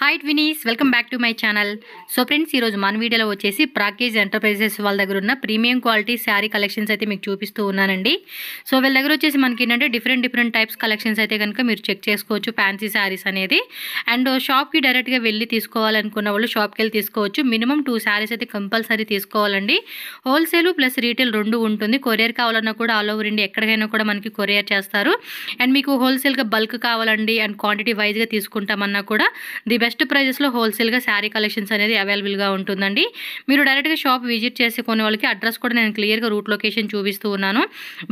Hi twinnies, welcome back to my channel. So friends, ఈరోజు మన వీడియోలో వచ్చేసి ప్రాకేజ్ ఎంటర్ప్రైజెస్ వాళ్ళ దగ్గర ఉన్న ప్రీమియం క్వాలిటీ శారీ కలెక్షన్స్ అయితే మీకు చూపిస్తూ ఉన్నానండి. సో వీళ్ళ దగ్గర వచ్చేసి మనకి ఏంటంటే డిఫరెంట్ టైప్స్ కలెక్షన్స్ అయితే కనుక మీరు చెక్ చేసుకోవచ్చు. ఫ్యాన్సీ శారీస్ అనేది అండ్ షాప్కి డైరెక్ట్గా వెళ్ళి తీసుకోవాలనుకున్న వాళ్ళు షాప్కి వెళ్ళి తీసుకోవచ్చు. మినిమం 2 శారీస్ అయితే కంపల్సరీ తీసుకోవాలండి. హోల్సేల్ ప్లస్ రీటైల్ రెండు ఉంటుంది. కొరియర్ కావాలన్నా కూడా ఆల్ ఓవర్ ఇండియా ఎక్కడికైనా కూడా మనకి కొరియర్ చేస్తారు. అండ్ మీకు హోల్సేల్గా బల్క్ కావాలండి అండ్ క్వాంటిటీ వైజ్గా తీసుకుంటామన్నా కూడా ది బెస్ట్ ప్రైజెస్లో హోల్సేల్గా శారీ కలెక్షన్స్ అనేది అవైలబుల్గా ఉంటుందండి. మీరు డైరెక్ట్గా షాప్ విజిట్ చేసి కొనే వాళ్ళకి అడ్రస్ కూడా నేను క్లియర్గా రూట్ లొకేషన్ చూపిస్తూ ఉన్నాను.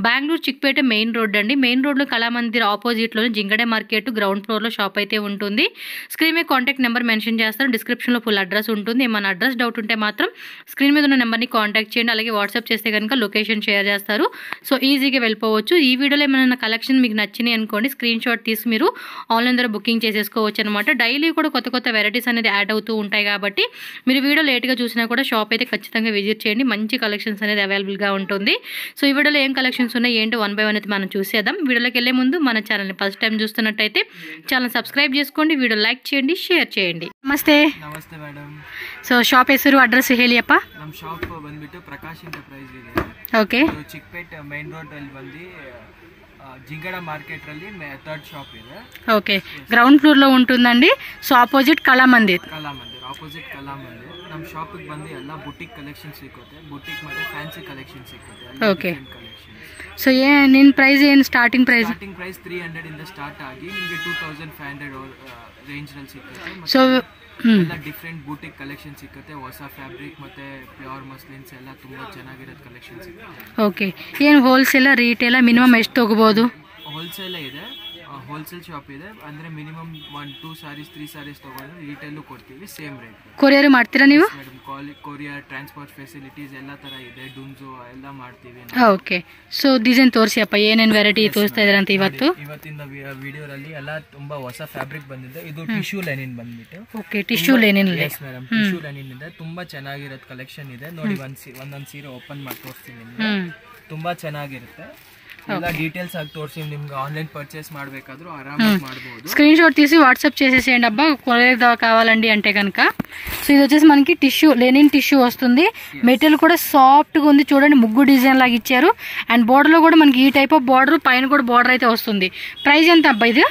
బెంగళూరు చిక్పేట మెయిన్ రోడ్ అండి. మెయిన్ రోడ్లో కళామందిర్ ఆపోజిట్లోనే జింగడే మార్కెట్ గ్రౌండ్ ఫ్లోర్లో షాప్ అయితే ఉంటుంది. స్క్రీన్ మీద కాంటాక్ట్ నెంబర్ మెన్షన్ చేస్తాను. డిస్క్రిప్షన్లో ఫుల్ అడ్రస్ ఉంటుంది. ఏమైనా అడ్రస్ డౌట్ ఉంటే మాత్రం స్క్రీన్ మీద ఉన్న నెంబర్ని కాంటాక్ట్ చేయండి. అలాగే వాట్సాప్ చేస్తే కనుక లొకేషన్ షేర్ చేస్తారు. సో ఈజీగా వెళ్ళిపోవచ్చు. ఈ వీడియోలో ఏమైనా కలెక్షన్ మీకు నచ్చినాయి అనుకోండి, స్క్రీన్ షాట్ తీసి మీరు ఆన్లైన్ ద్వారా బుకింగ్ చేసేసుకోవచ్చు అనమాట. డైలీ కూడా కొత్త వెరైటీస్ అనేది యాడ్ అవుతూ ఉంటాయి కాబట్టి మీరు వీడియో లేట్గా చూసినా కూడా షాప్ అయితే ఖచ్చితంగా విజిట్ చేయండి. మంచి కలెక్షన్స్ అనేది అవైలబుల్గా ఉంటుంది. సో ఈ వీడియోలో ఏం కలెక్షన్స్ ఉన్నాయి ఏంటో 1 by 1 అయితే మనం చూసేద్దాం. వీడియోలోకి వెళ్ళే ముందు మన ఛానల్ని ఫస్ట్ టైం చూస్తున్నట్టయితే ఛానల్ సబ్స్క్రైబ్ చేసుకోండి, వీడియో లైక్ చేయండి, షేర్ చేయండి. ನಮಸ್ತೆ ನಮಸ್ತೆ ಮೇಡಮ್. ಸೊ ಶಾಪ್ ಹೆಸರು ಅಡ್ರೆಸ್ ಹೇಳಿಯಪ್ಪ. ನಮ್ಮ ಶಾಪ್ ಬಂದ್ಬಿಟ್ಟು ಪ್ರಕಾಶ್ ಎಂಟರ್ಪ್ರೈಸ್ ಇದೆ. ಓಕೆ. ಚಿಕ್ಕಪೇಟೆ ಮೈನ್ ರೋಡ್ ಅಲ್ಲಿ ಬಂದು జింగడ మార్కెట్ ಅಲ್ಲಿ 3rd షాప్ ಇದೆ. ఓకే, గ్రౌండ్ ఫ్లోర్ లో ఉంటుందండి. So opposite Kalamandir opposite Kalamandir. ನಮ್ಮ ಶಾಪ್ ಗೆ ಬಂದು ಎಲ್ಲ ಬುಟಿಕ್ ಕಲೆಕ್ಷನ್ ಸಿಗುತ್ತೆ. ಬುಟಿಕ್ ಮತ್ತೆ ಫ್ಯಾನ್ಸಿ ಕಲೆಕ್ಷನ್ ಸಿಗುತ್ತೆ. ಓಕೆ. ಸೊ ನಿನ್ ಪ್ರೈಸ್ ಏನು ಸ್ಟಾರ್ಟಿಂಗ್ ಪ್ರೈಸ್ 300 ಇಂದ ಸ್ಟಾರ್ಟ್ ಆಗಿ ನಿಮಗೆ 2500 ರೇಂಜ್ ನಲ್ಲಿ ಸಿಗುತ್ತೆ. ಸೊ ಎಲ್ಲ ಡಿಫರೆಂಟ್ ಬೂಟಿಕ್ ಕಲೆಕ್ಷನ್ ಸಿಗುತ್ತೆ. ಹೊಸ ಫ್ಯಾಬ್ರಿಕ್ ಮತ್ತೆ ಪ್ಯೂರ್ ಮಸ್ಲಿನ್ಸ್ ಎಲ್ಲ ತುಂಬಾ ಚೆನ್ನಾಗಿರೋದು ಕಲೆಕ್ಷನ್ ಸಿಗುತ್ತೆ. ಓಕೆ. ಏನು ಹೋಲ್ಸೇಲ್ ರಿಟೇಲ್ ಮಿನಿಮಮ್ ಎಷ್ಟು ತಗೋಬಹುದು? ಹೋಲ್ಸೇಲ್ ಇದೆ, ಹೋಲ್ಸೇಲ್ ಶಾಪ್ ಇದೆ. ಅಂದ್ರೆ ಮಿನಿಮಮ್ 1-2 ಸಾರೀಸ್ 3 ಸಾರೀಸ್ ತಗೊಂಡ್ರೆ ರಿಟೇಲ್ ಕೊಡ್ತೀವಿ, ಸೇಮ್ ರೇಟ್. ಕೊರಿಯರ್ ಮಾಡ್ತೀರಾ ನೀವು? ಕೊರಿಯರ್ ಟ್ರಾನ್ಸ್ಪೋರ್ಟ್ ಫೆಸಿಲಿಟೀಸ್ ಎಲ್ಲ ತರ ಇದೆ. ಡುನ್ಸೋ ಎಲ್ಲ ಮಾಡ್ತೀವಿ. ಓಕೆ. ಸೊ ಡಿಸೈನ್ ತೋರಿಸಿಯಪ್ಪ, ಏನೇನು ವೆರೈಟಿ ತೋರಿಸ್ತಾ ಇದ್ದಾರೆ ಅಂತ ಇವತ್ತಿನ ವಿಡಿಯೋದಲ್ಲಿ ಎಲ್ಲ ತುಂಬಾ ಹೊಸ ಫ್ಯಾಬ್ರಿಕ್ ಬಂದಿದೆ. ಇದು ಟಿಶ್ಯೂ ಲೆನಿನ್ ಬಂದ್ಬಿಟ್ಟು. Okay, tissue Lenin. Yes madam, tissue Lenin ಇದೆ. ತುಂಬಾ ಚೆನ್ನಾಗಿರೋದು ಕಲೆಕ್ಷನ್ ಇದೆ. ನೋಡಿ ಒಂದೊಂದು ಸೀರೆ ಓಪನ್ ಮಾಡಿ ತೋರಿಸ್ತೀನಿ ನಿಮ್ಗೆ. ತುಂಬಾ ಚೆನ್ನಾಗಿರುತ್ತೆ. ಎಲ್ಲ డీటెయిల్స్ ಆಗಿ ತೋರಿಸಿ ನಿಮಗೆ ఆన్లైన్ పర్చేస్ ಮಾಡಬೇಕಾದರೂ ఆరాಮಾಗಿ ಮಾಡಬಹುದು. స్క్రీన్ షాట్ తీసి వాట్సాప్ చేసేసేయండి అబ్బా, కొరియర్ కావాలండి అంటే కనుక. సో ఇది వచ్చేసి మనకి టిష్యూ, లెనిన్ టిష్యూ వస్తుంది. మెటీరియల్ కూడా సాఫ్ట్ గా ఉంది. చూడండి, ముగ్గు డిజైన్ లాగా ఇచ్చారు. అండ్ బోర్డర్ లో కూడా మనకి ఈ టైప్ ఆఫ్ బోర్డర్, పైన కూడా బోర్డర్ అయితే వస్తుంది. ప్రైస్ ఎంత అబ్బా ఇది?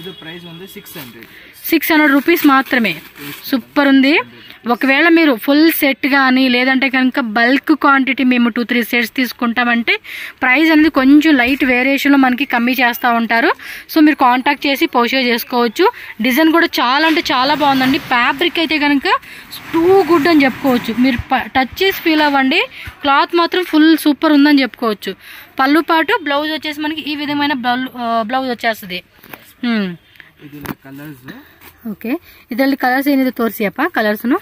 ఇది ప్రైస్ ఉంది 600 రూపీస్ మాత్రమే. సూపర్ ఉంది. ఒకవేళ మీరు ఫుల్ సెట్ కానీ లేదంటే కనుక బల్క్ క్వాంటిటీ మేము 2-3 సెట్స్ తీసుకుంటామంటే ప్రైస్ అనేది కొంచెం లైట్ వేరియేషన్లో మనకి కమ్మీ చేస్తూ ఉంటారు. సో మీరు కాంటాక్ట్ చేసి పర్చేజ్ చేసుకోవచ్చు. డిజైన్ కూడా చాలా అంటే చాలా బాగుందండి. ఫ్యాబ్రిక్ అయితే కనుక టూ గుడ్ అని చెప్పుకోవచ్చు. మీరు టచ్ చేసి ఫీల్ అవ్వండి. క్లాత్ మాత్రం ఫుల్ సూపర్ ఉందని చెప్పుకోవచ్చు. పళ్ళు పాటు బ్లౌజ్ వచ్చేసి మనకి ఈ విధమైన బ్లౌజ్ వచ్చేస్తుంది. ఓకే, ಇದರಲ್ಲಿ కలర్స్ ఏనిದೆ తోర్సియప్ప కలర్స్ను.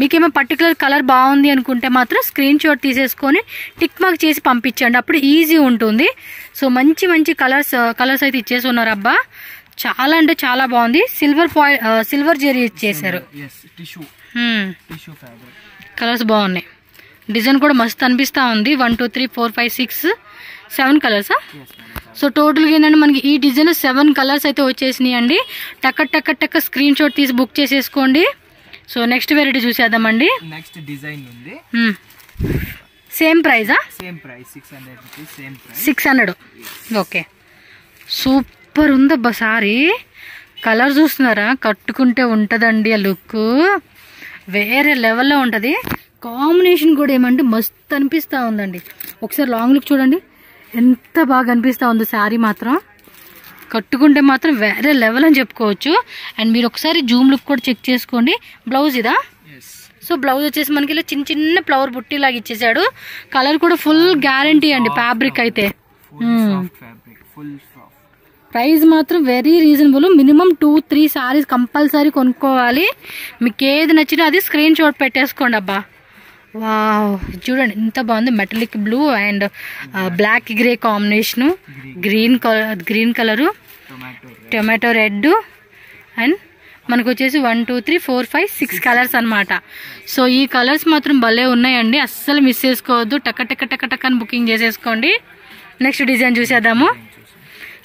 మీకేమో పర్టికులర్ కలర్ బాగుంది అనుకుంటే మాత్రం స్క్రీన్ షాట్ తీసేసుకొని టిక్ మార్క్ చేసి పంపించండి, అప్పుడు ఈజీ ఉంటుంది. సో మంచి కలర్స్ అయితే ఇచ్చేసి ఉన్నారు అబ్బా. చాలా అంటే చాలా బాగుంది. సిల్వర్ జెరీ ఇచ్చేసారు. కలర్స్ బాగున్నాయి. డిజైన్ కూడా మస్తు అనిపిస్తా ఉంది. 1 2 3 4 5 6 7 కలర్సా? సో టోటల్గా ఏంటంటే మనకి ఈ డిజైన్ 7 కలర్స్ అయితే వచ్చేసినాయి అండి. టక్క స్క్రీన్ షాట్ తీసి బుక్ చేసేసుకోండి. సో నెక్స్ట్ వెరైటీ చూసేద్దామండి. నెక్స్ట్ డిజైన్ ఉంది. సేమ్ ప్రైజా? Same price 600 rupees. Same price 600. Okay, super ఉందబ్బా సారీ. కలర్ చూస్తున్నారా? కట్టుకుంటే ఉంటుందండి ఆ లుక్ వేరే లెవెల్లో ఉంటుంది. కాంబినేషన్ కూడా ఏమంటే మస్తు అనిపిస్తూ ఉందండి. ఒకసారి లాంగ్ లుక్ చూడండి, ఎంత బాగా అనిపిస్తూ ఉందో శారీ మాత్రం. కట్టుకుంటే మాత్రం వేరే లెవెల్ అని చెప్పుకోవచ్చు. అండ్ మీరు ఒకసారి జూమ్ లుక్ కూడా చెక్ చేసుకోండి. బ్లౌజ్ ఇదా? సో బ్లౌజ్ వచ్చేసి మనకి ఇలా చిన్న ఫ్లవర్ బుట్టి లాగా ఇచ్చేసాడు. కలర్ కూడా ఫుల్ గ్యారంటీ అండి. ఫ్యాబ్రిక్ అయితే ప్రైస్ మాత్రం very reasonable. Minimum 2-3 saris compulsory కొనుక్కోవాలి. మీకు ఏది నచ్చినా అది స్క్రీన్ షాట్ పెట్టేసుకోండి అబ్బా. వావ్, చూడండి ఎంత బాగుంది. Metallic blue and black grey combination, green colour, tomato red, and మనకు వచ్చేసి 1 2 3 4 5 6 కలర్స్ అనమాట. సో ఈ కలర్స్ మాత్రం భలే ఉన్నాయండి. అస్సలు మిస్ చేసుకోవద్దు. టక్ అని బుకింగ్ చేసేసుకోండి. నెక్స్ట్ డిజైన్ చూసేద్దాము.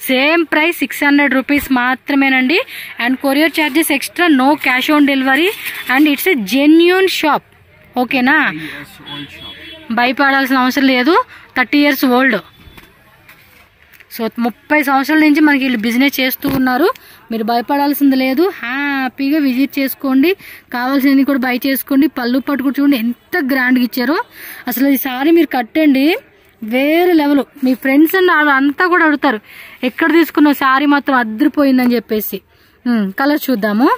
సేమ్ ప్రైస్ 600 రూపీస్ మాత్రమేనండి. And courier charges extra, no cash on delivery. And it's a genuine shop. ఓకేనా, భయపడాల్సిన అవసరం లేదు. 30 years ఓల్డ్. సో 30 సంవత్సరాల నుంచి మనకి వీళ్ళు బిజినెస్ చేస్తూ ఉన్నారు. మీరు భయపడాల్సింది లేదు. హ్యాపీగా విజిట్ చేసుకోండి, కావాల్సినవి కూడా బై చేసుకోండి. పళ్ళు పట్టు కూడా చూడండి ఎంత గ్రాండ్గా ఇచ్చారో. అసలు ఈ సారీ మీరు కట్టండి, వేరే లెవెల్. మీ ఫ్రెండ్స్ అండ్ అంతా కూడా అడుగుతారు ఎక్కడ తీసుకున్న సారీ మాత్రం అద్దరిపోయిందని చెప్పేసి. కలర్ చూద్దాము.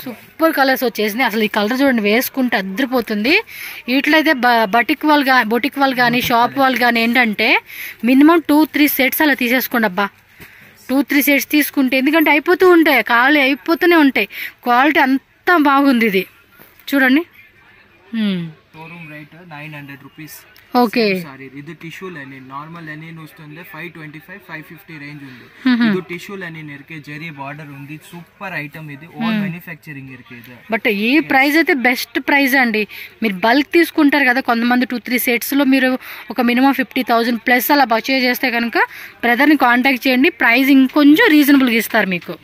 సూపర్ కలర్స్ వచ్చేసింది. అసలు ఈ కలర్ చూడండి, వేసుకుంటే అద్దరిపోతుంది. వీటిలో అయితే బొటిక్ వాళ్ళు కానీ షాప్ వాళ్ళు కానీ ఏంటంటే మినిమం 2-3 సెట్స్ అలా తీసేసుకోండి. అబ్బా 2-3 సెట్స్ తీసుకుంటే, ఎందుకంటే అయిపోతూ ఉంటాయి, ఖాళీ అయిపోతూనే ఉంటాయి. క్వాలిటీ అంతా బాగుంది. ఇది చూడండి. Showroom rate 900 rupees. Okay, sorry ఇది టిష్యూ లెనిన్. నార్మల్ లెనిన్ వస్తుంది 525-550 రేంజ్ ఉంది. ಇದು ಟಿಶ್ಯೂ ಲೈನಿನ್ ಇರಕೆ ಜರಿ ಬಾರ್ಡರ್ ఉంది. సూపర్ ఐటమ్ ఇది, ఓన్ మ్యానుఫ్యాక్చరింగ్ ఇరకే ఇది. బట్ ఈ ప్రైస్ అయితే బెస్ట్ ప్రైస్ అండి. మీరు బల్క్ తీసుకుంటారు కదా కొంతమంది, 2-3 సెట్స్ లో మీరు ఒక మినిమం 50,000 ప్లస్ అలా పర్చేజ్ చేస్తే కనుక బ్రదర్ ని కాంటాక్ట్ చేయండి. ప్రైస్ ఇంకొంచెం రీజనబుల్ గా ఇస్తారు మీకు.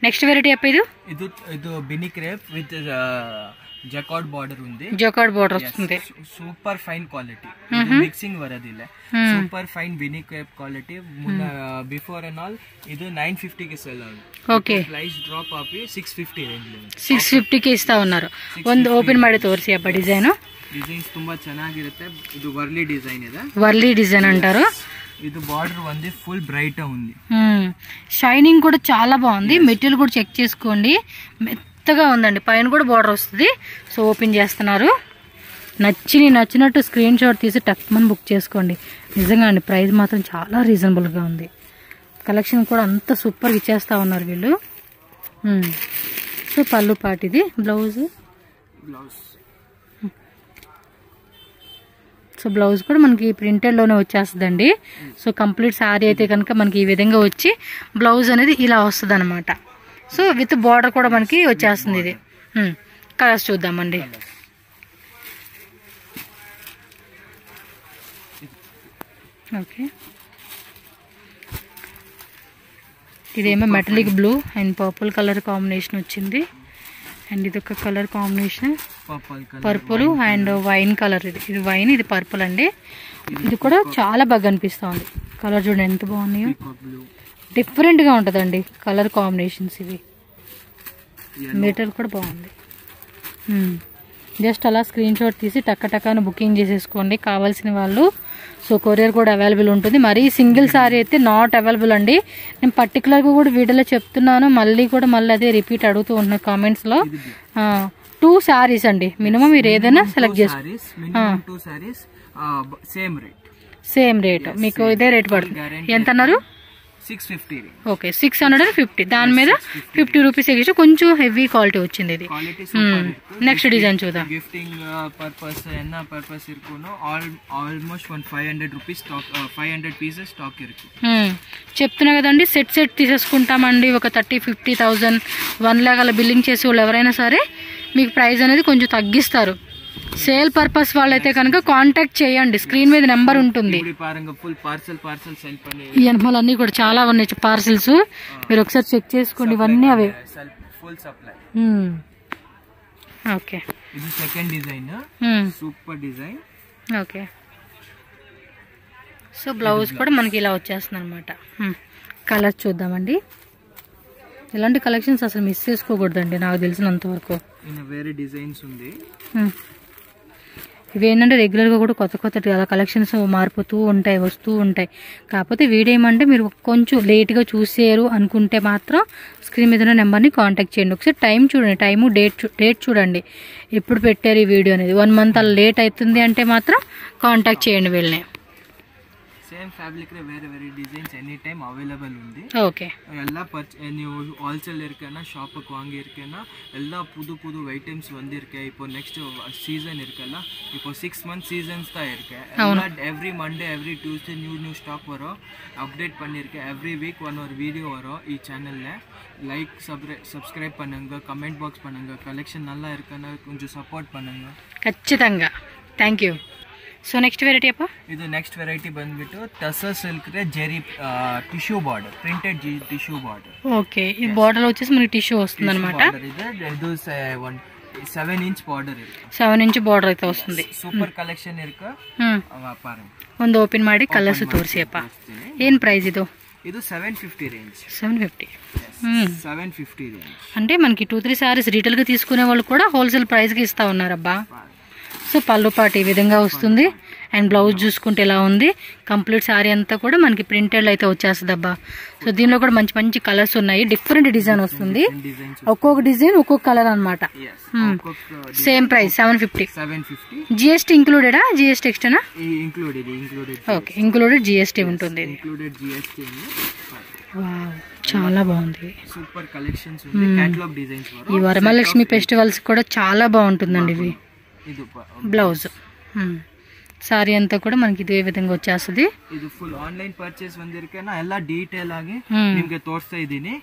నెక్స్ట్ వెరైటీ చెప్పేది ఇది బినీ క్రేప్ విత్ ಜಕಾರ್ಡ್ ಬಾರ್ಡರ್ ఉంది. జకార్డ్ బార్డర్ వస్తుంది. సూపర్ ఫైన్ క్వాలిటీ, మిక్సింగ్ వరదిಲ್ಲ. సూపర్ ఫైన్ బినీ crepe quality. Before and all ఇది 950 కి సెల్ అవుతుంది. ಓಕೆ, ಪ್ರೈಸ್ ಡ್ರಾಪ್ ಆಗಿ 650 ರೇಂಜ್ 650 ಗೆ ಇಸ್ತಾ ಉన్నారు. ಒಂದು ಓಪನ್ ಮಾಡಿ ತೋರಿಸಿ ಅಪ್ಪ. ಡಿಸೈನ್ಸ್ ತುಂಬಾ ಚೆನ್ನಾಗಿರುತ್ತೆ. ಇದು ವರ್ಲಿ ಡಿಸೈನ್ ಇದೆ. ವರ್ಲಿ ಡಿಸೈನ್ అంటారు. ఇది బార్డర్ ఉంది, ఫుల్ బ్రైట్ ఉంది. షైనింగ్ కూడా చాలా బాగుంది. మెటీరియల్ కూడా చెక్ చేసుకోండి, మెత్తగా ఉందండి. పైన కూడా బార్డర్ వస్తుంది. సో ఓపెన్ చేస్తున్నారు. నచ్చినట్టు స్క్రీన్ షాట్ తీసి టక్మని బుక్ చేసుకోండి. నిజంగా అండి, ప్రైస్ మాత్రం చాలా రీజనబుల్గా ఉంది. కలెక్షన్ కూడా అంత సూపర్గా ఇచ్చేస్తూ ఉన్నారు వీళ్ళు. సో పళ్ళు పాటిది, బ్లౌజ్. సో బ్లౌజ్ కూడా మనకి ప్రింటెడ్లోనే వచ్చేస్తుందండి. సో కంప్లీట్ శారీ అయితే కనుక మనకి ఈ విధంగా వచ్చి బ్లౌజ్ అనేది ఇలా వస్తుంది అనమాట. సో విత్ బార్డర్ కూడా మనకి వచ్చేస్తుంది. ఇది కలర్స్ చూద్దామండి. ఓకే, ఇదేమో metallic blue and purple colour combination వచ్చింది. అండ్ ఇది ఒక colour combination purple and wine colour. ఇది వైన్, ఇది పర్పుల్ అండి. ఇది కూడా చాలా బాగా అనిపిస్తుంది. కలర్ చూడండి ఎంత బాగున్నాయో, డిఫరెంట్గా ఉంటుందండి కలర్ కాంబినేషన్స్. ఇవి మెటీరియల్ కూడా బాగుంది. జస్ట్ అలా స్క్రీన్ షాట్ తీసి టక్కటక్కను బుకింగ్ చేసేసుకోండి కావాల్సిన వాళ్ళు. సో కొరియర్ కూడా అవైలబుల్ ఉంటుంది. మరీ సింగిల్ సారీ అయితే నాట్ అవైలబుల్ అండి. నేను పర్టికులర్గా కూడా వీడియోలో చెప్తున్నాను, మళ్ళీ అదే రిపీట్ అడుగుతూ ఉంటున్నా కామెంట్స్లో. 2 సారీస్ అండి మినిమం. మీరు ఏదైనా సెలెక్ట్ చేసుకోండి. సేమ్ రేట్ మీకు ఇదే రేట్ పడుతుంది. ఎంత అన్నారు? 650. ఓకే, 650. దాని మీద 50 రూపీస్ ఎక్స్ట్రా. కొంచెం హెవీ క్వాలిటీ వచ్చింది ఇది. నెక్స్ట్ డిజైన్ చూద్దాం. గిఫ్టింగ్ పర్పస్ ఎన్న పర్పస్ ఇరుకును almost 500 rupees stock, 500 pieces stock ఇరుకు. చెప్తున్నా కదండి, సెట్ తీసేసుకుంటామండి. ఒక 30-50,000 1 lakh అలా బిల్లింగ్ చేసే వాళ్ళు ఎవరైనా సరే మీకు ప్రైస్ అనేది కొంచెం తగ్గిస్తారు. సేల్ పర్పస్ వాళ్ళైతే కనుక కాంటాక్ట్ చేయండి, స్క్రీన్ మీద నెంబర్ ఉంటుంది. ఈ అనుమాలన్నీ కూడా చాలా ఉన్నాయి పార్సల్స్, మీరు ఒకసారి చెక్ చేసుకోండి. ఇవన్నీ అవే. ఓకే, ఇది second design, super design. Okay, so blouse కూడా మనకి ఇలా వచ్చేస్తుంది అనమాట. కలర్ చూద్దామండి. ఇలాంటి కలెక్షన్స్ అసలు మిస్ చేసుకోకూడదండి నాకు తెలిసినంత వరకు. వేరే డిజైన్స్ ఉంది. ఇవి ఏంటంటే రెగ్యులర్గా కూడా కొత్త కలెక్షన్స్ మారిపోతూ ఉంటాయి, వస్తూ ఉంటాయి. కాకపోతే వీడేమంటే మీరు కొంచెం లేట్గా చూసారు అనుకుంటే మాత్రం స్క్రీన్ మీద ఉన్న నెంబర్ని కాంటాక్ట్ చేయండి. ఒకసారి టైం చూడండి, టైము డేట్ చూడండి ఎప్పుడు పెట్టారు ఈ వీడియో అనేది. 1 month అలా లేట్ అవుతుంది అంటే మాత్రం కాంటాక్ట్ చేయండి వీళ్ళని. ಸೇಮ್ ಫ್ಯಾಬ್ರಿಕ್ ಬೇರೆ ಬೇರೆ ಡಿಸೈನ್ಸ್ ಎನಿ ಟೈಮ್ ಅವೈಲೇಬಲ್ ఉంది. ಓಕೆ, ಎಲ್ಲ ನೀವು ಹೋಲ್ಸೇಲ್ ಇರ್ಕೇನ ಶಾಪಕ್ಕೆ வாங்கி இருக்கேனா ಎಲ್ಲ புது ஐட்டம்ஸ் வந்திருக்கு. இப்போ நெக்ஸ்ட் சீசன் இருக்குல்ல, இப்போ 6 month சீசன்ஸ் தான் இருக்கு. Every Monday every Tuesday new stock வரும். அப்டேட் பண்ணிருக்கேன். எவ்ரி வீக் ஒரு வீடியோ வரும் ఈ ఛానல்ல. லைக் సబ్స్క్రైబ్ பண்ணுங்க, కమెంట్ బాక్స్ பண்ணுங்க. కలెక్షన్ நல்லா இருக்குன்னா కొంచెం సపోర్ట్ பண்ணுங்க. ఖచ్చితంగా. Thank you. So next variety ಅಪ್ಪ? ಇದು ನೆಕ್ಸ್ಟ್ ವೆರೈಟಿ ಬಂದ್ಬಿಟ್ಟು tussar silk zari tissue border, printed tissue border. Okay, ఈ బార్డర్ వచ్చేసి మనకి టిష్యూ వస్తుంది అనమాట. ಇದು 7 inch ಬಾರ್ಡರ್ ಇರುತ್ತೆ. 7 inch ಬಾರ್ಡರ್ అయితే వస్తుంది. ಸೂಪರ್ ಕಲೆಕ್ಷನ್ ಇರುತ್ತೆ. ಒಂದು ಓಪನ್ ಮಾಡಿ ಕಲರ್ಸ್ ತೋರಿಸಿ ಅಪ್ಪ. ಏನ್ ಪ್ರೈಸ್ ಇದು? ಇದು 750 రేంజ్. 750 రేంజ్ అంటే మనకి 2-3 సారీస్ రీటైల్ గా తీసుకునే వాళ్ళు కూడా హోల్సేల్ ప్రైస్ కి ఇస్తా ఉన్నారబ్బా. సో పళ్ళు పాటు ఈ విధంగా వస్తుంది. అండ్ బ్లౌజ్ చూసుకుంటే ఇలా ఉంది. కంప్లీట్ సారీ అంతా కూడా మనకి ప్రింటెడ్ అయితే వచ్చేస్తుంది అబ్బా. సో దీనిలో కూడా మంచి మంచి కలర్స్ ఉన్నాయి. డిఫరెంట్ డిజైన్ వస్తుంది. ఒక్కొక్క డిజైన్ ఒక్కొక్క కలర్ అనమాట. Same price 750. జిఎస్టీ ఇంక్లూడెడా? జిఎస్టీ ఎక్స్ట్రానా? ఓకే, ఇంక్లూడెడ్ జిఎస్టీ ఉంటుంది. చాలా బాగుంది. సూపర్ కలెక్షన్స్ ఉంది. కేటలాగ్ డిజైన్స్ వరకు ఈ వరమహాలక్ష్మి ఫెస్టివల్స్ కూడా చాలా బాగుంటుందండి ఇవి. ಇದು ಬ್ಲೌಸ್ ಸಾರಿ ಅಂತ ಕೂಡ మనకి ಇದೇ ವಿಧಂగా వచ్చేస్తుంది. ಇದು ಫುಲ್ ಆನ್ಲೈನ್ ಪರ್ಚೇಸ್ ಬಂದಿರಕೇನಾ ಎಲ್ಲ ಡೀಟೇಲ್ ಆಗಿ ನಿಮಗೆ ತೋರಿಸ್ತಾ ಇದ್ದೀನಿ.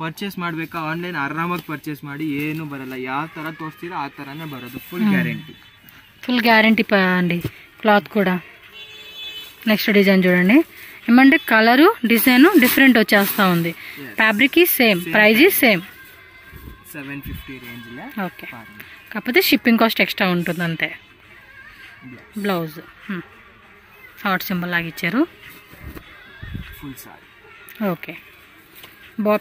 ಪರ್ಚೇಸ್ ಮಾಡಬೇಕಾ ಆನ್ಲೈನ್ ಆರಾಮಾಗಿ ಪರ್ಚೇಸ್ ಮಾಡಿ, ಏನು ಬರಲ್ಲ. ಯಾವ ತರ ತೋರಿಸ್ತೀರಾ ಆ ತರನೇ ಬರೋದು. Full guarantee. ఫుల్ గ్యారంటీ అండి. క్లాత్ కూడా. నెక్స్ట్ డిజైన్ చూడండి. ఏమంటే కలరు డిజైన్ డిఫరెంట్ వచ్చేస్తా ఉంది. ఫ్యాబ్రిక్ ఈ సేమ్, ప్రైస్ ఈ సేమ్. 750 రేంజ్ లో. ఓకే, కాకపోతే షిప్పింగ్ కాస్ట్ ఎక్స్ట్రా ఉంటుంది అంతే. బ్లౌజ్ హార్ట్ సింబల్ లాగా ఇచ్చారు. Full sorry. ఓకే,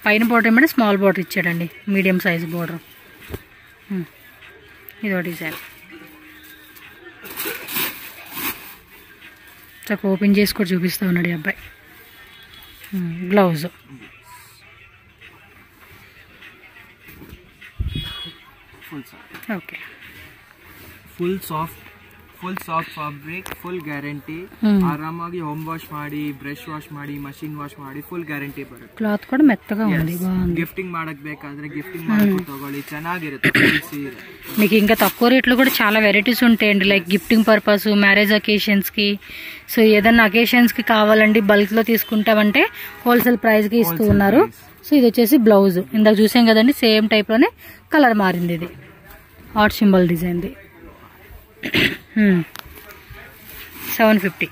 పైన బోర్డర్ ఏమంటే స్మాల్ బోర్డర్ ఇచ్చాడండి. Medium size border. ఇదో డిజైన్. చక్కగా ఓపెన్ చేసి కూడా చూపిస్తూ ఉన్నాడు ఈ అబ్బాయి. Blouse full sorry. Okay, full soft fabric, full guarantee. ಆರಾಮಾಗಿ ಹೋಮ್ ವಾಶ್ ಮಾಡಿ, ಬ್ರಷ್ ವಾಶ್ ಮಾಡಿ, ಮಷಿನ್ ವಾಶ್ ಮಾಡಿ ಫುಲ್ ಗ್ಯಾರಂಟಿ ಬರುತ್ತೆ. ಕ್ಲಾತ್ ಕೂಡ ಮೆತ್ತగా ఉంది. బాగుంది. గిఫ్టింగ్ ಮಾಡಕ್ ಬೇಕಾದ್ರೆ గిఫ్టింగ్ ಮಾಡಕ್ಕೆ ತಗೊಳ್ಳಿ, ಚೆನ್ನಾಗಿರುತ್ತೆ. మీకు ఇంకా తక్కువ రేట్లో కూడా చాలా వెరైటీస్ ఉంటాయండి. Like gifting purpose, marriage occasions కి. సో ఏదన్నా అకేషన్స్ కి కావాలండి, బల్క్ లో తీసుకుంటామంటే హోల్సేల్ ప్రైస్ కి ఇస్తూ ఉన్నారు. సో ఇది వచ్చేసి బ్లౌజ్. ఇందాక చూసాం కదండి, సేమ్ టైప్ లోనే కలర్ మారింది. ఇది హార్ట్ సింబల్ డిజైన్ ది. 750.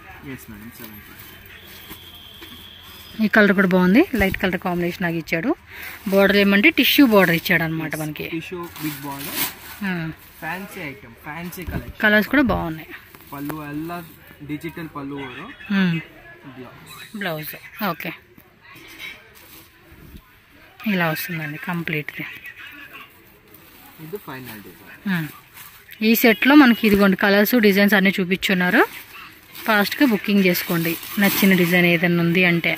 ఈ కలర్ కూడా బాగుంది. లైట్ కలర్ కాంబినేషన్ లాగా ఇచ్చాడు. బోర్డర్ ఏమంటే టిష్యూ బోర్డర్ ఇచ్చాడు అనమాట మనకి. ఫ్యాన్సీ ఐటమ్, ఫ్యాన్సీ కలర్స్ కూడా బాగున్నాయి. పళ్ళు ಎಲ್ಲ డిజిటల్ పళ్ళు. బ్లౌజ్ ఓకే, ఇలా వస్తుందండి కంప్లీట్. ఇది ఫైనల్ డిజైన్. ఈ సెట్లో మనకి ఇదిగోండి కలర్స్, డిజైన్స్ అన్నీ చూపించున్నారు. ఫాస్ట్గా బుకింగ్ చేసుకోండి నచ్చిన డిజైన్ ఏదైనా ఉంది అంటే.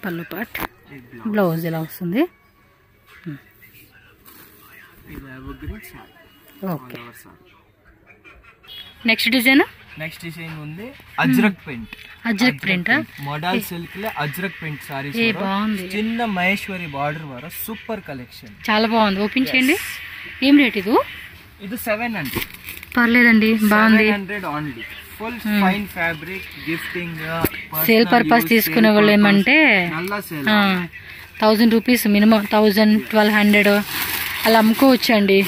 పళ్ళు పాట్, బ్లౌజ్ ఇలా వస్తుంది. ఓకే, నెక్స్ట్ డిజైన్ ఉంది Ajrakh print. Ajrakh print model silk లో అజ్రక్ ప్రింట్ సారీస్. బాగుంది. చిన్న మహేశ్వరి బార్డర్ వరకు సూపర్ కలెక్షన్, చాలా బాగుంది. ఓపెన్ చేయండి. ఏం రేట్ ఇది? ఇది 700. పర్లేదండి, బాగుంది. 700 only. Full fine fabric, gifting, sale purpose తీసుకునే వాళ్ళు ఏమంటే 1000 రూపీస్ మినిమం, 1000-1200 అలా అమ్ముకోవచ్చు అండి.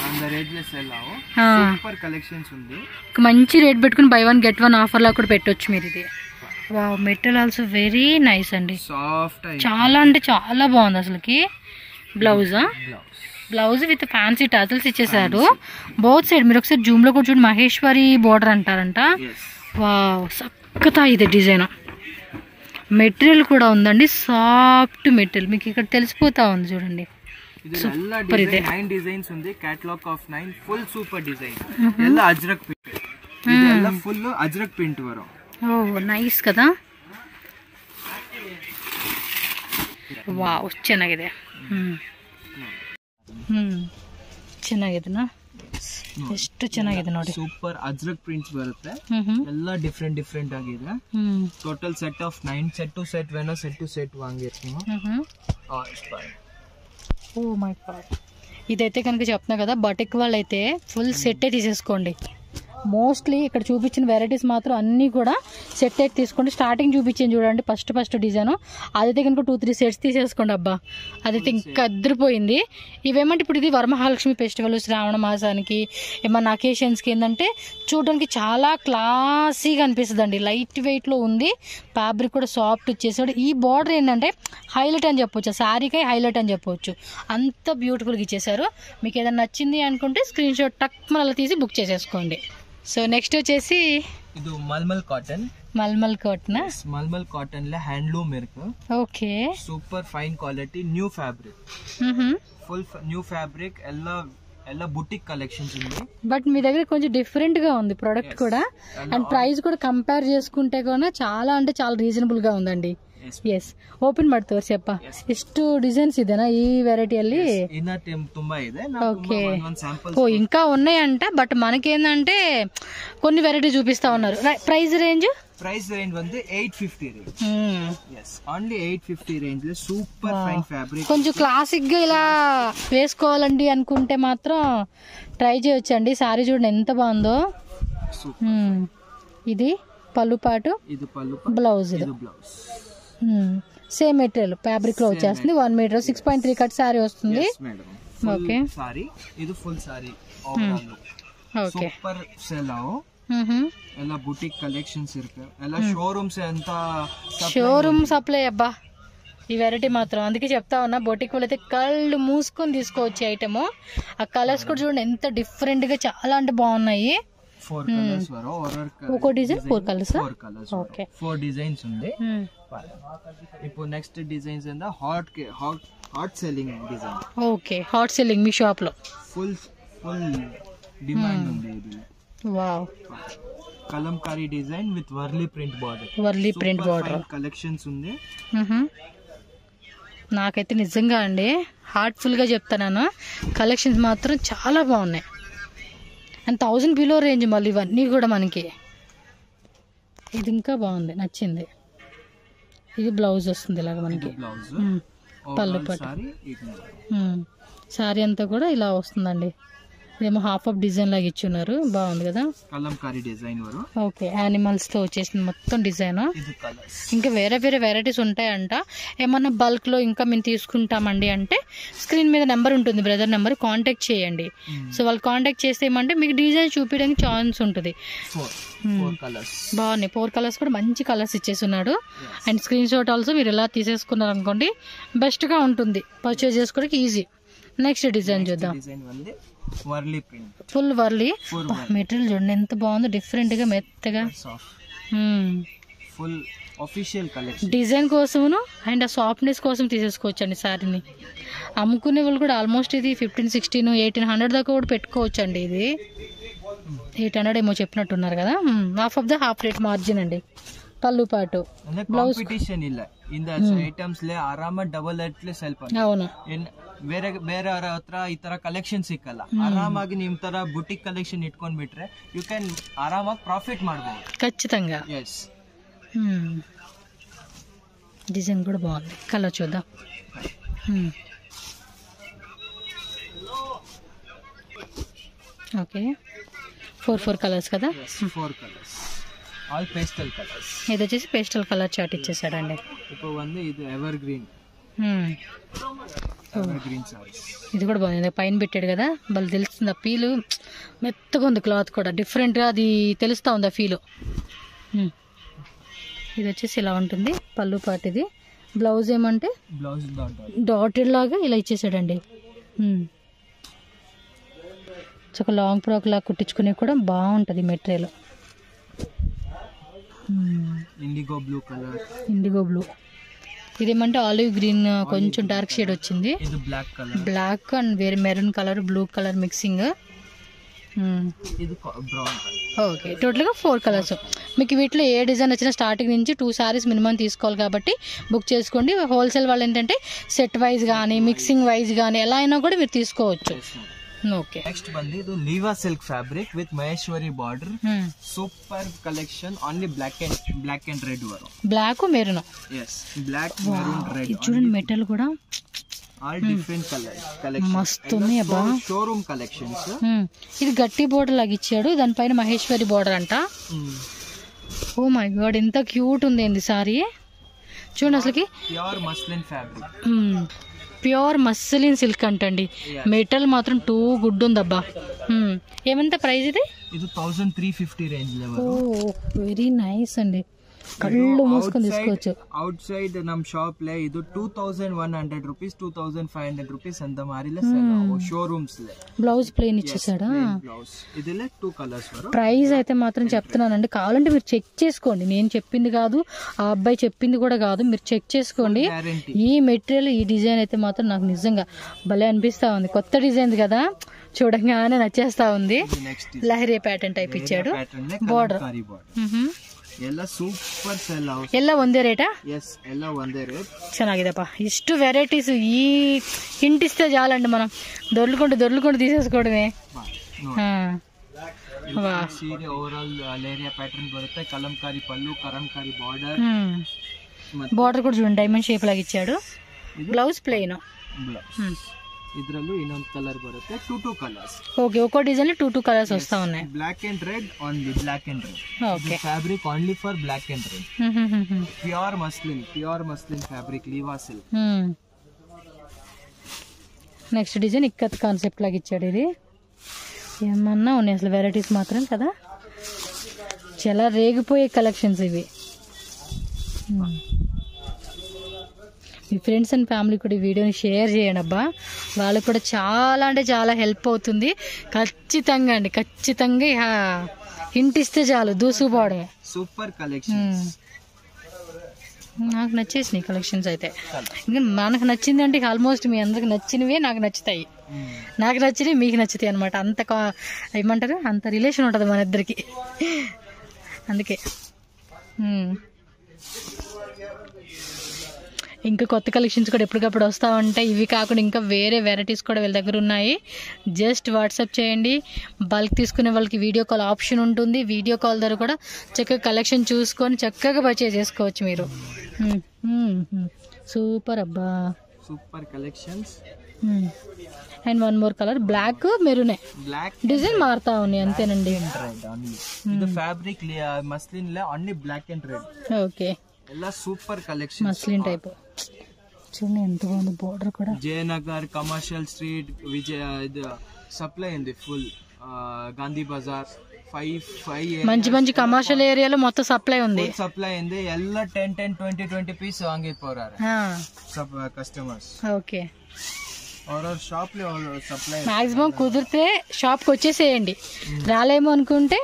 మంచి రేట్ పెట్టుకుని బై 1 get 1 ఆఫర్ లా కూడా పెట్టొచ్చు మీరు. ఇది wow, material also very nice అండి. చాలా అంటే చాలా బాగుంది అసలుకి. బ్లౌజ్ విత్ ఫ్యాన్సీ టజల్స్ ఇచ్చేసారు బోత్ సైడ్. మీరు ఒకసారి జూమ్ లో కూడా చూడండి, మహేశ్వరి బోర్డర్ అంటారంట. వావ్, సక్కతా ఇది డిజైన్. మెటీరియల్ కూడా ఉందండి, సాఫ్ట్ మెటీరియల్. మీకు ఇక్కడ తెలిసిపోతా ఉంది చూడండి. సూపర్. ఇది 9 డిజైన్స్ ఉంది. Catalogue of 9 full super design. ಎಲ್ಲ ಅಜ್ರಕ್ ಪ್ರಿಂಟ್. ಇದೆಲ್ಲ ಫುಲ್ ಅಜ್ರಕ್ ಪ್ರಿಂಟ್ ಬರೋ. ಓ ನೈಸ್ కదా. ವಾವ್, ಚೆನ್ನಾಗಿದೆ. ಚೆನ್ನಾಗಿದೆನಾ? ಎಷ್ಟು ಚೆನ್ನಾಗಿದೆ ನೋಡಿ. ಸೂಪರ್ ಅಜ್ರಕ್ ಪ್ರಿಂಟ್ಸ್ ಬರುತ್ತೆ. ಎಲ್ಲ ಡಿಫರೆಂಟ್ ಡಿಫರೆಂಟ್ ಆಗಿದೆ. Total set of 9 set to set ವೇನೋ ಸೆಟ್ ಟು ಸೆಟ್ వాంగేస్తాము. ఓ మై గాడ్, ఇదైతే కనుక చెప్తున్నా కదా, బటిక్ వాళ్ళు అయితే ఫుల్ సెట్టే తీసేసుకోండి. మోస్ట్లీ ఇక్కడ చూపించిన వెరైటీస్ మాత్రం అన్నీ కూడా సెట్ అయితే తీసుకోండి. స్టార్టింగ్ చూపించాను చూడండి, ఫస్ట్ డిజైన్ అదైతే కనుక 2-3 సెట్స్ తీసేసుకోండి. అబ్బా అదైతే ఇంకా అద్దరిపోయింది. ఇవేమంటే ఇప్పుడు ఇది వరమహాలక్ష్మి ఫెస్టివల్, శ్రావణ మాసానికి ఏమన్నా అకేషన్స్కి ఏంటంటే చూడడానికి చాలా క్లాసీగా అనిపిస్తుంది అండి. లైట్ వెయిట్లో ఉంది, ఫ్యాబ్రిక్ కూడా సాఫ్ట్ ఇచ్చేసాడు. ఈ బార్డర్ ఏంటంటే హైలైట్ అని చెప్పొచ్చు, శారీకై హైలైట్ అని చెప్పవచ్చు, అంత బ్యూటిఫుల్గా ఇచ్చేసారు. మీకు ఏదైనా నచ్చింది అనుకుంటే స్క్రీన్ షాట్ టక్ అలా తీసి బుక్ చేసేసుకోండి. సో నెక్స్ట్ వచ్చేసి ಇದು mulmul cotton. Mulmul cotton. Mulmul cotton ಲೆ ಹ್ಯಾಂಡ್ಲೂಮ್ ಇருக்கு. Okay, super fine quality new fabric, full new fabric. ಎಲ್ಲ బుటిక్ కలెక్షన్స్ ఉంది. బట్ మీ దగ్గర కొంచెం డిఫరెంట్ గా ఉంది ప్రొడక్ట్ కూడా, అండ్ ప్రైస్ కూడా కంపేర్ చేసుకుంటే కూడా చాలా అంటే చాలా రీజనబుల్ గా ఉందండి. ಎಸ್ ಓಪನ್ ಮಾಡಿ ತೋರಿಸಪ್ಪ, ಎಷ್ಟು ಡಿಸೈನ್ಸ್ ಇದೆನಾ ಈ ವೆರೈಟಿಯಲ್ಲಿ? ತುಂಬಾ ಇದೆ. ఓకే, ఓ ఇంకా ఉన్నాయంట. బట్ మనకేందంటే కొన్ని వెరైటీ చూపిస్తా ఉన్నారు. ప్రైస్ రేంజ్ வந்து 850 రేంజ్. yes only 850 రేంజ్ లో సూపర్ ఫైన్ ఫ్యాబ్రిక్. కొంచెం క్లాసిక్ గా ఇలా వేసుకోవాలండి అనుకుంటే మాత్రం ట్రై చేయొచ్చండి. సారీ చూడండి ఎంత బాగుందో. ఇది పళ్ళు పాటు, ఇది పళ్ళు, బ్లౌజ్, ఇది బ్లౌజ్. సేమ్ మెటీరియల్ ఫ్యాబ్రిక్ లో వచ్చేస్తుంది. 1 మీటర్ 6.3 కట్ సారీ వస్తుంది. ఓకే, సారీ ఇది full sorry. Okay, super sale ಆವು ಎಲ್ಲ ಬುಟಿಕ್ ಕಲೆಕ್ಷನ್ಸ್ ಇರುತ್ತೆ. ಎಲ್ಲ ಶೋರೂಮ್ಸ್ ಅಂತ షోరూమ్ సప్లై. అబ్బా ఈ వెరైటీ మాత్రం అందుకే చెప్తా ఉన్నా, బొటిక్ వాళ్ళు అయితే కళ్ళు మూసుకొని తీసుకోవచ్చు ఐటమ్. ఆ కలర్స్ కూడా చూడండి ఎంత డిఫరెంట్ గా చాలా అంటే బాగున్నాయి. 4 కలర్స్ వరో ఒక్కో డిజైన్ 4 కలర్స్. ఓకే, 4 డిజైన్స్ ఉంది. ఇప్పుడు నెక్స్ట్ డిజైన్స్ ఏందా hot selling design. Okay, hot selling మీ షాప్ లో ఫుల్ డిమాండ్ ఉంది. ఇది wow, Kalamkari design with Warli print border. Warli print border collections ఉంది. నాకైతే నిజంగా అండి హార్ట్ఫుల్ గా చెప్తాను, కలెక్షన్స్ మాత్రం చాలా బాగున్నాయి. అండ్ 1000 బిలో రేంజ్ మళ్ళీ ఇవన్నీ కూడా మనకి. ఇది ఇంకా బాగుంది, నచ్చింది. ఇది బ్లౌజ్ వస్తుంది ఇలాగ మనకి, పళ్ళు పట్టు. సారీ అంతా కూడా ఇలా వస్తుందండి. ఇదేమో హాఫ్ ఆఫ్ డిజైన్ లాగా ఇచ్చున్నారు, బాగుంది కదా. కలంకారీ డిజైన్. ఓకే, యానిమల్స్ తో వచ్చేసింది మొత్తం డిజైన్. ఇంకా వేరే వెరైటీస్ ఉంటాయంట. ఏమన్నా బల్క్ లో ఇంకా మేము తీసుకుంటామండి అంటే స్క్రీన్ మీద నెంబర్ ఉంటుంది, బ్రదర్ నెంబర్, కాంటాక్ట్ చేయండి. సో వాళ్ళు కాంటాక్ట్ చేస్తే ఏమంటే మీకు డిజైన్ చూపించడానికి ఛాన్స్ ఉంటుంది. బాగున్నాయి 4 కలర్స్ కూడా మంచి కలర్స్ ఇచ్చేస్తున్నాడు. అండ్ స్క్రీన్ షాట్ ఆల్సో మీరు ఇలా తీసేసుకున్నారు అనుకోండి బెస్ట్ గా ఉంటుంది, పర్చేజ్ చేసుకోవడానికి ఈజీ. నెక్స్ట్ డిజైన్ చూద్దాం. Warli print, full Warli. Material చూడండి ఎంత బాగుందో, డిఫరెంట్ గా మెత్తగా. Full official collection. డిజైన్ కోసమును అండ్ ఆ సాఫ్ట్నెస్ కోసం తీసేసుకోవచ్చు అండి సారీని. అమ్ముకునే వాళ్ళు కూడా ఆల్మోస్ట్ ఇది 1500, 1800 దాకా కూడా పెట్టుకోవచ్చు అండి. ఇది 800 ఏమో చెప్పినట్టున్నారు కదా. హాఫ్ రేట్ మార్జిన్ అండి. పళ్ళు పాటు, బ్లౌజ్. ಕಾಂಪಿಟಿಷನ್ ಇಲ್ಲ ಇಂದ ಐಟಮ್ಸ್ ಲೇ ಆರಾಮ ಡಬಲ್ ರೇಟ್ಲೆ ಸೇಲ್ ಮಾಡಿ. అవును, ಬೇರೆ ಹತ್ರ ಈ ತರ ಕಲೆಕ್ಷನ್ ಸಿಕ್ಕಲ್ಲ. ಆರಾಮಾಗಿ ನಿಮ್ ತರ ಬುಟಿಕ್ ಕಲೆಕ್ಷನ್ ಇಟ್ಕೊಂಡ್ ಬಿಟ್ರೆ ಯು ಕ್ಯಾನ್ ಆರಾಮಾಗಿ ಪ್ರಾಫಿಟ್ ಮಾಡಬಹುದು. ఖచ్చితంగా. ఎస్, డిజైన్ కూడా బాగుంది. కలర్ చూద్దాం. ఓకే, 4 కలర్స్ కదా. 4 కలర్స్, ఆల్ పేస్టల్ కలర్స్. ఇది వచ్చేసి పేస్టల్ కలర్ చార్ట్ ఇచ్చేసాడండి. ఇప్పుడు వంద ఇది ఎవర్ గ్రీన్. ఇది కూడా బాగుంది, పైన పెట్టాడు కదా, వాళ్ళు తెలుస్తుంది. ఆ ఫీలు మెత్తగా ఉంది, క్లాత్ కూడా డిఫరెంట్గా అది తెలుస్తూ ఉంది ఆ ఫీలు. ఇది వచ్చేసి ఇలా ఉంటుంది పళ్ళు పాటు. ఇది బ్లౌజ్ ఏమంటే బ్లౌజ్ డాటెడ్ లాగా ఇలా ఇచ్చేసాడండి. ఒక లాంగ్ ఫ్రాక్ లాగా కుట్టించుకునే కూడా బాగుంటుంది material. Indigo blue colour, indigo blue. ఇదేమంటే ఆలివ్ గ్రీన్ కొంచెం డార్క్ షేడ్ వచ్చింది. ఇది బ్లాక్ కలర్, బ్లాక్ అండ్ వేరే maroon colour, blue colour mixing. ఇది బ్రౌన్ కలర్. ఓకే, టోటల్గా 4 కలర్స్. మీకు వీటిలో ఏ డిజైన్ వచ్చినా స్టార్టింగ్ నుంచి 2 సారీస్ మినిమం తీసుకోవాలి కాబట్టి బుక్ చేసుకోండి. హోల్సేల్ వాళ్ళు ఏంటంటే సెట్ వైజ్ కానీ మిక్సింగ్ వైజ్ కానీ ఎలా అయినా కూడా మీరు తీసుకోవచ్చు. ఓకే, నెక్స్ట్ ಬಂದು ಇದು Liva silk fabric with Maheshwari border. Super collection. Only black and red వరం. Black maroon. yes, black maroon red. చూడండి మెటల్ కూడా ఆల్ డిఫరెంట్ కలెక్షన్ మస్తుంది అబ్బా. Showroom collections. ఇది గట్టి బోర్డర్ లాగా ఇచ్చాడు, దానిపైన మహేశ్వరి బోర్డర్ అంట. ఓ మై గాడ్, ఎంత క్యూట్ ఉంది ఏంది సారీ. చూడండి అసలుకి pure muslin fabric, pure muslin silk అంటండి. మెటల్ మాత్రం టూ గుడ్ ఉందబ్బా. ఏమంత ప్రైస్ ఇది? ఇది 1350 రేంజ్ లెవెల్. ఓ వెరీ నైస్ అండి, కళ్ళు మూసుకొని తీసుకోవచ్చు. అవుట్ సైడ్ ನಮ್ ಶಾಪ್ ಲೇ ಇದು 2100 ರೂಪೀಸ್ 2500 ರೂಪೀಸ್ ಅಂತ ಮಾರಿಲ್ಲ షోరూమ్స్ లే. బ్లౌజ్ ప్లెయిన్ ఇచ్చేసాడా? బ్లౌజ్ ఇదిలే 2 కలర్స్ వరకు. ప్రైస్ అయితే మాత్రం చెప్తున్నానండి, కావాలంటే మీరు చెక్ చేసుకోండి. నేను చెప్పింది కాదు, ఆ అబ్బాయి చెప్పింది కూడా కాదు, మీరు చెక్ చేసుకోండి. ఈ మెటీరియల్ ఈ డిజైన్ అయితే మాత్రం నాకు నిజంగా భలే అనిపిస్తా ఉంది. కొత్త డిజైన్ కదా, చూడంగానే నచ్చేస్తా ఉంది. లహరి ప్యాటర్న్ టైప్ ఇచ్చాడు. బార్డర్ ಎಲ್ಲ ಸೂಪರ್ ಸೆಲ್ ಔಟ್. ಎಲ್ಲ ಒಂದೇ ರೇಟಾ? ಎಸ್, ಎಲ್ಲ ಒಂದೇ ರೇಟ್. ಚೆನ್ನಾಗಿದೆಪ್ಪ. ಇಷ್ಟು ವೆರೈಟೀಸ್ ಈ ಹಿಂಟಿస్తే చాలండి, మనం దొర్లుకుంటూ తీసేసుకోవడమే. ಸೀರೆ ಓವರ್ ಆಲ್ ಲೇರಿಯಾ ಪ್ಯಾಟರ್ನ್ ಬರುತ್ತೆ. ಕಲಂಕಾರಿ ಪಲ್ಲು, ಕರಂಕಾರಿ బార్డర్ కూడా చూడండి డైమండ్ షేప్ లాగా ఇచ్చాడు. Blouse plain. ఇద్రల్లో ಇನ್ನೊಂದು కలర్ బರುತ್ತೆ. 2 కలర్స్. ఓకే, ఒక్కో డిజైన్ లో 2 కలర్స్ వస్తా ఉన్నాయి. Black and red, only black and red. Okay, fabric only for black and red. Pure muslin fabric, Liva silk. Next design ikat concept లాగా ఇచ్చాడు. ఇది ఏమన్నా ఉన్నాయి అసలు వెరైటీస్ మాత్రం కదా, చాలా రేగిపోయే కలెక్షన్స్ ఇవి. మీ ఫ్రెండ్స్ అండ్ ఫ్యామిలీ కూడా ఈ వీడియోని షేర్ చేయండి అబ్బా, వాళ్ళకి కూడా చాలా అంటే చాలా హెల్ప్ అవుతుంది. ఖచ్చితంగా అండి, ఖచ్చితంగా ఇంటిస్తే చాలు దూసుకుపోవడమే. సూపర్ కలెక్షన్స్, నాకు నచ్చేసినాయి కలెక్షన్స్ అయితే. ఇంకా మనకు నచ్చింది అంటే ఆల్మోస్ట్ మీ అందరికి నచ్చినవే నాకు నచ్చుతాయి, నాకు నచ్చినవి మీకు నచ్చుతాయి అనమాట. అంత ఏమంటారు, అంత రిలేషన్ ఉంటుంది మన ఇద్దరికి, అందుకే. ఇంకా కొత్త కలెక్షన్స్ కూడా ఎప్పటికప్పుడు వస్తూ ఉంటాయి. ఇవి కాకుండా ఇంకా వేరే వెరైటీస్ కూడా వీళ్ళ దగ్గర ఉన్నాయి. జస్ట్ వాట్సాప్ చేయండి. బల్క్ తీసుకునే వాళ్ళకి వీడియో కాల్ ఆప్షన్ ఉంటుంది. వీడియో కాల్ ద్వారా కూడా చక్కగా కలెక్షన్ చూసుకొని చక్కగా పర్చేజ్ చేసుకోవచ్చు మీరు. సూపర్ అబ్బా, super collections. And one more colour, black మెరూనే. బ్లాక్ డిజైన్ మారుతా ఉన్నాయి అంతేనండి. ఇది ఫ్యాబ్రిక్ మస్లిన్ లే, only black and red. Okay, ಎಲ್ಲ ಸೂಪರ್ ಕಲೆಕ್ಷನ್ మస్లిన్ టైప్. చూడండి ఎంత బాగుంది బోర్డర్ కూడా. జయనగర్, కమర్షియల్ స్ట్రీట్, విజయ ఇది సప్లై ఉంది ఫుల్. గాంధీ బజార్ 5 మంచి కమర్షియల్ ఏరియాలో మొత్తం సప్లై ఉంది. సప్లై ఉంది. ಎಲ್ಲ 10 20 పీస్ వాంగిపోరారు కస్టమర్స్. ఓకే, షాప్ లో సప్లై మాక్సిమం కుదిరితే షాప్ కి వచ్చేసేయండి. రాలేమో అనుకుంటే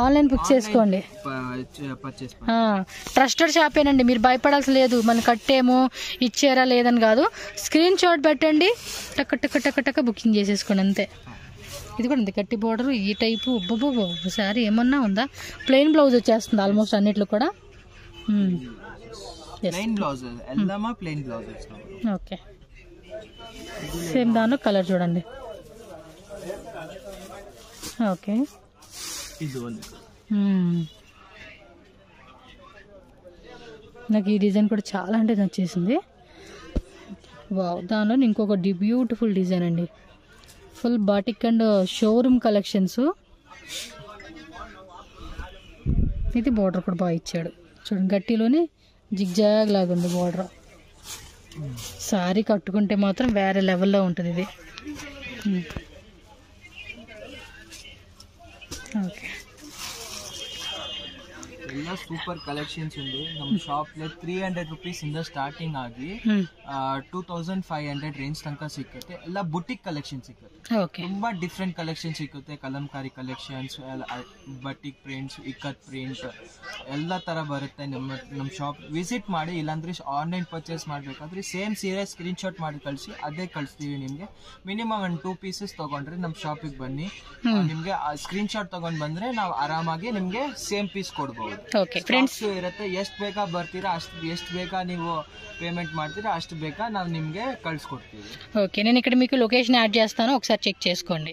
ఆన్లైన్ బుక్ చేసుకోండి. ట్రస్టెడ్ షాపేనండి, మీరు భయపడాల్సి లేదు. మనం కట్టేమో ఇచ్చారా లేదని కాదు, స్క్రీన్ షాట్ పెట్టండి, టక్ టక్ టక్ టక్ బుకింగ్ చేసేసుకోండి అంతే. ఇది కూడా ఉంది కట్టి బోర్డర్ ఈ టైపు. ఒకసారి ఏమన్నా ఉందా? ప్లెయిన్ బ్లౌజ్ వచ్చేస్తుంది ఆల్మోస్ట్ అన్నిట్లో కూడా. ఓకే, సేమ్ దానిలో కలర్ చూడండి. ఓకే, నాకు ఈ డిజైన్ కూడా చాలా అంటే నచ్చేసింది. వావ్, దానిలో ఇంకొక బ్యూటిఫుల్ డిజైన్ అండి, full batik and showroom collections. ఇది బార్డర్ కూడా బాగా ఇచ్చాడు చూడండి, గట్టిలోనే జిగ్జాగ్ లాగా ఉంది బార్డర్. సారీ కట్టుకుంటే మాత్రం వేరే లెవెల్లో ఉంటుంది ఇది. ఓకే, ಎಲ್ಲ ಸೂಪರ್ ಕಲೆಕ್ಷನ್ಸ್ ఉంది. ನಮ್ಮ ಶಾಪ್ ಲೆ 300 ರೂಪೀಸ್ ಇಂದ ಸ್ಟಾರ್ಟಿಂಗ್ ಆಗಿ 2500 ರೇಂಜ್ ತನಕ ಸಿಕ್ಕುತ್ತೆ. ಎಲ್ಲ ಬುಟಿಕ್ ಕಲೆಕ್ಷನ್ ಸಿಕ್ಕುತ್ತೆ. ತುಂಬಾ ಡಿಫ್ರೆಂಟ್ ಕಲೆಕ್ಷನ್ ಸಿಕ್ಕುತ್ತೆ. Kalamkari collections, batik prints, ikat print ಎಲ್ಲ ತರ ಬರುತ್ತೆ. ನಮ್ಮ ಶಾಪ್ ವಿಸಿಟ್ ಮಾಡಿ, ಇಲ್ಲಾಂದ್ರೆ ಆನ್ಲೈನ್ ಪರ್ಚೇಸ್ ಮಾಡಬೇಕಾದ್ರೆ ಸೇಮ್ ಸೀರೆ ಸ್ಕ್ರೀನ್ ಶಾಟ್ ಮಾಡಿ ಕಳಿಸಿ, ಅದೇ ಕಳಿಸ್ತೀವಿ ನಿಮಗೆ. ಮಿನಿಮಮ್ 2 ಪೀಸಸ್ ತಗೊಂಡ್ರೆ ನಮ್ಮ ಶಾಪಿಗೆ ಬನ್ನಿ, ನಿಮಗೆ ಸ್ಕ್ರೀನ್ ಶಾಟ್ ತಗೊಂಡ್ ಬಂದ್ರೆ ನಾವು ಆರಾಮಾಗಿ ನಿಮಗೆ ಸೇಮ್ ಪೀಸ್ ಕೊಡ್ಬಹುದು. ಫ್ರೆಂಡ್ಸ್ ಇರುತ್ತೆ, ಎಷ್ಟು ಬೇಕಾ ಬರ್ತೀರಾ ಎಷ್ಟು ಬೇಕಾ ನೀವು పేమెంట్ ಮಾಡ್ತೀರಾ అಷ್ಟು ಬೇಕಾ ನಾವು ನಿಮಗೆ ಕಳಿಸ್ಕೊಡ್ತೀವಿ. ఓకే, నేను ఇక్కడ మీకు లొకేషన్ యాడ్ చేస్తాను, ఒకసారి చెక్ చేసుకోండి.